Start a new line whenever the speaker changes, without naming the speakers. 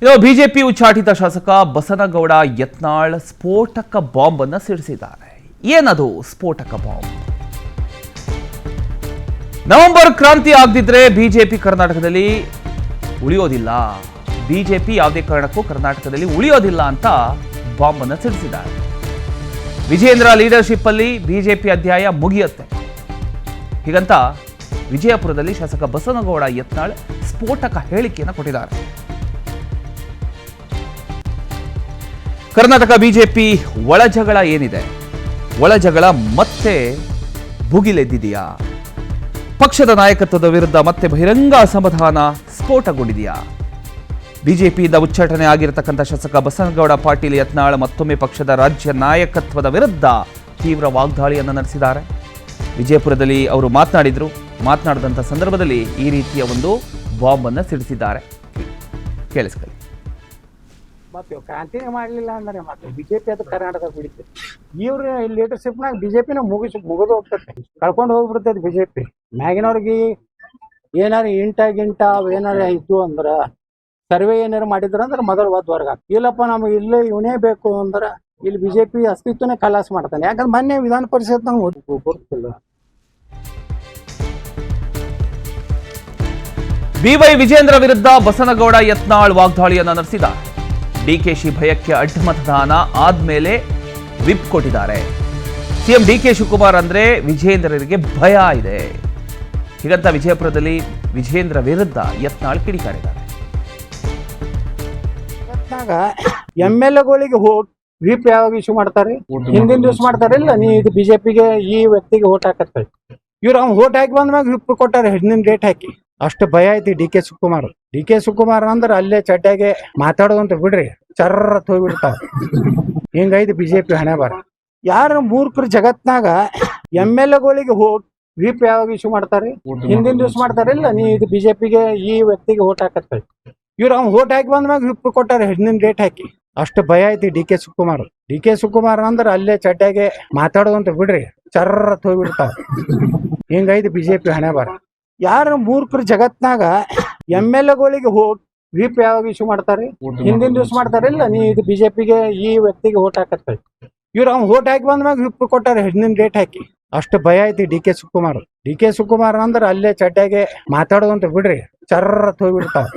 ಇನ್ನು ಬಿಜೆಪಿ ಉಚ್ಚಾಟಿತ ಶಾಸಕ ಬಸನಗೌಡ ಯತ್ನಾಳ್ ಸ್ಫೋಟಕ ಬಾಂಬ್ ಅನ್ನು ಸಿಡಿಸಿದ್ದಾರೆ. ಏನದು ಸ್ಫೋಟಕ ಬಾಂಬ್? ನವೆಂಬರ್ ಕ್ರಾಂತಿ ಆಗದಿದ್ರೆ ಬಿಜೆಪಿ ಕರ್ನಾಟಕದಲ್ಲಿ ಉಳಿಯೋದಿಲ್ಲ, ಬಿಜೆಪಿ ಯಾವುದೇ ಕಾರಣಕ್ಕೂ ಕರ್ನಾಟಕದಲ್ಲಿ ಉಳಿಯೋದಿಲ್ಲ ಅಂತ ಬಾಂಬ್ ಅನ್ನು ಸಿಡಿಸಿದ್ದಾರೆ. ವಿಜೇಂದ್ರ ಲೀಡರ್ಶಿಪ್ ಅಲ್ಲಿ ಬಿಜೆಪಿ ಅಧ್ಯಾಯ ಮುಗಿಯುತ್ತೆ ಹೀಗಂತ ವಿಜಯಪುರದಲ್ಲಿ ಶಾಸಕ ಬಸನಗೌಡ ಯತ್ನಾಳ್ ಸ್ಫೋಟಕ ಹೇಳಿಕೆಯನ್ನು ಕೊಟ್ಟಿದ್ದಾರೆ. ಕರ್ನಾಟಕ ಬಿಜೆಪಿ ಒಳಜಗಳ ಏನಿದೆ, ಒಳಜಗಳ ಮತ್ತೆ ಭುಗಿಲೆದ್ದಿದೆಯಾ? ಪಕ್ಷದ ನಾಯಕತ್ವದ ವಿರುದ್ಧ ಮತ್ತೆ ಬಹಿರಂಗ ಅಸಮಾಧಾನ ಸ್ಫೋಟಗೊಂಡಿದೆಯಾ? ಬಿಜೆಪಿಯಿಂದ ಉಚ್ಚಾಟನೆ ಆಗಿರತಕ್ಕಂಥ ಶಾಸಕ ಬಸನಗೌಡ ಪಾಟೀಲ್ ಯತ್ನಾಳ್ ಮತ್ತೊಮ್ಮೆ ಪಕ್ಷದ ರಾಜ್ಯ ನಾಯಕತ್ವದ ವಿರುದ್ಧ ತೀವ್ರ ವಾಗ್ದಾಳಿಯನ್ನು ನಡೆಸಿದ್ದಾರೆ. ವಿಜಯಪುರದಲ್ಲಿ ಅವರು ಮಾತನಾಡಿದಂಥ ಸಂದರ್ಭದಲ್ಲಿ ಈ ರೀತಿಯ ಒಂದು ಬಾಂಬ್ ಅನ್ನು ಸಿಡಿಸಿದ್ದಾರೆ. ಕೇಳಿಸ್ಕೊಳ್ಳಿ.
ಮತ್ತೆ ಕ್ರಾಂತಿನೇ ಮಾಡಲಿಲ್ಲ ಅಂದ್ರೆ ಮತ್ತೆ ಬಿಜೆಪಿ ಅದು ಕರ್ನಾಟಕ ಬಿಡುತ್ತೆ. ಇವ್ರ ಲೀಡರ್ಶಿಪ್ನಾಗ ಬಿಜೆಪಿನ ಮುಗಿದು ಹೋಗ್ತೈತೆ, ಕಳ್ಕೊಂಡು ಹೋಗ್ಬಿಡ್ತೈತೆ ಬಿಜೆಪಿ. ಮ್ಯಾಗಿನವ್ರಿಗೆ ಏನಾರು ಗಿಂಟ ಅವೇನಾರು ಇದ್ದು ಅಂದ್ರ ಸರ್ವೆ ಏನಾರು ಮಾಡಿದ್ರ ಅಂದ್ರೆ ಮೊದಲು ಒದ್ವರ್ಗ ಇಲ್ಲಪ್ಪ ನಮಗೆ ಇಲ್ಲೇ ಇವನೇ ಬೇಕು ಅಂದ್ರೆ ಇಲ್ಲಿ ಬಿಜೆಪಿ ಅಸ್ತಿತ್ವನೇ ಖಲಾಸ್ ಮಾಡ್ತಾನೆ. ಯಾಕಂದ್ರೆ ಮೊನ್ನೆ ವಿಧಾನ ಪರಿಷತ್ ಗೊತ್ತಿಲ್ಲ.
ಬಿವೈ ವಿಜೇಂದ್ರ ವಿರುದ್ಧ ಬಸನಗೌಡ ಯತ್ನಾಳ್ ವಾಗ್ದಾಳಿಯನ್ನು ನಡೆಸಿದ. ಡಿಕೆಶಿ ಭಯಕ್ಕೆ ಅಡ್ಡಮತದಾನ ಆದ್ಮೇಲೆ ವಿಪ್ ಕೊಟ್ಟಿದ್ದಾರೆ. ಸಿಎಂ ಡಿಕೆ ಶಿವಕುಮಾರ್ ಅಂದ್ರೆ ವಿಜೇಂದ್ರರಿಗೆ ಭಯ ಇದೆ ಹೀಗಂತ ವಿಜಯಪುರದಲ್ಲಿ ವಿಜೇಂದ್ರ ವಿರುದ್ಧ ಯತ್ನಾಳ್ ಕಿಡಿಕಾರಿದ್ದಾರೆ.
MLAಗಳಿಗೆ ವಿಪ್ ಯಾವಾಗ ಇಶ್ಯೂ ಮಾಡ್ತಾರೆ? ಹಿಂದಿನ ದಿವಸ ಮಾಡ್ತಾರೆ. ಇಲ್ಲ ನೀ ಇದು ಬಿಜೆಪಿಗೆ ಈ ವ್ಯಕ್ತಿಗೆ ಓಟ್ ಹಾಕತ್ತೆ. ಇವ್ರು ಅವ್ನು ಓಟ್ ಹಾಕಿ ಬಂದ್ಮ್ಯಾಗ ವಿಪ್ ಕೊಟ್ಟಾರೆ, ಹಿಂದಿನ ಡೇಟ್ ಹಾಕಿ. ಅಷ್ಟು ಭಯ ಐತಿ ಡಿ ಕೆ ಶಿವಕುಮಾರ್ ಅಂದ್ರೆ ಅಲ್ಲೇ ಚಡ್ಡಾಗೆ ಮಾತಾಡೋದಂತ ಬಿಡ್ರಿ, ಚರ್ರ ಹೋಗ್ಬಿಡ್ತಾವ. ಹಿಂಗೈತಿ ಬಿಜೆಪಿ ಹಣೆ ಬಾರ. ಯಾರ ಮೂರ್ಖರು ಜಗತ್ನಾಗ MLAಗಳಿಗೆ ವಿಪ್ ಯಾವಾಗ ಇಶ್ಯೂ ಮಾಡ್ತಾರೆ? ಹಿಂದಿನ ದಿವಸ ಮಾಡ್ತಾರೆ. ಇಲ್ಲ ನೀ ಇದು ಬಿಜೆಪಿಗೆ ಈ ವ್ಯಕ್ತಿಗೆ ಓಟ್ ಹಾಕತ್ತೆ. ಇವ್ರು ಅವ್ನು ಓಟ್ ಹಾಕಿ ಬಂದ್ಮ್ಯಾಗ ವಿಪ್ ಕೊಟ್ಟಾರೆ, ಹಿಂದಿನ ಡೇಟ್ ಹಾಕಿ. ಅಷ್ಟು ಭಯ ಐತಿ ಡಿ ಕೆ ಶಿವಕುಮಾರ್ ಅಂದ್ರೆ ಅಲ್ಲೇ ಚಡ್ಡಾಗೆ ಮಾತಾಡೋದಂತ ಬಿಡ್ರಿ, ಚರ್ರ ಹೋಗ್ಬಿಡ್ತಾವ. ಹಿಂಗೈತಿ ಬಿಜೆಪಿ ಹಣೆ ಬಾರ. ಯಾರ ಮೂರ್ಖರು ಜಗತ್ನಾಗ MLAಗಳಿಗೆ ವಿಪ್ ಯಾವಾಗ ಇಶ್ಯೂ ಮಾಡ್ತಾರೆ? ಹಿಂದಿನ ದಿವಸ ಮಾಡ್ತಾರೆ. ಇಲ್ಲ ನೀ ಇದು ಬಿಜೆಪಿಗೆ ಈ ವ್ಯಕ್ತಿಗೆ ಓಟ್ ಹಾಕತ್ತೆ. ಇವ್ರು ಅವ್ನು ಓಟ್ ಹಾಕಿ ಬಂದ್ಮ್ಯಾಗ ವಿಪ್ ಕೊಟ್ಟಾರೆ, ಹಿಂದಿನ ಡೇಟ್ ಹಾಕಿ. ಅಷ್ಟು ಭಯ ಐತಿ ಡಿ ಕೆ ಶಿವಕುಮಾರ್ ಅಂದ್ರೆ ಅಲ್ಲೇ ಚಡ್ಡಾಗೆ ಮಾತಾಡೋದಂತ ಬಿಡ್ರಿ, ಚರ್ರ ಹೋಗ್ಬಿಡ್ತಾವ.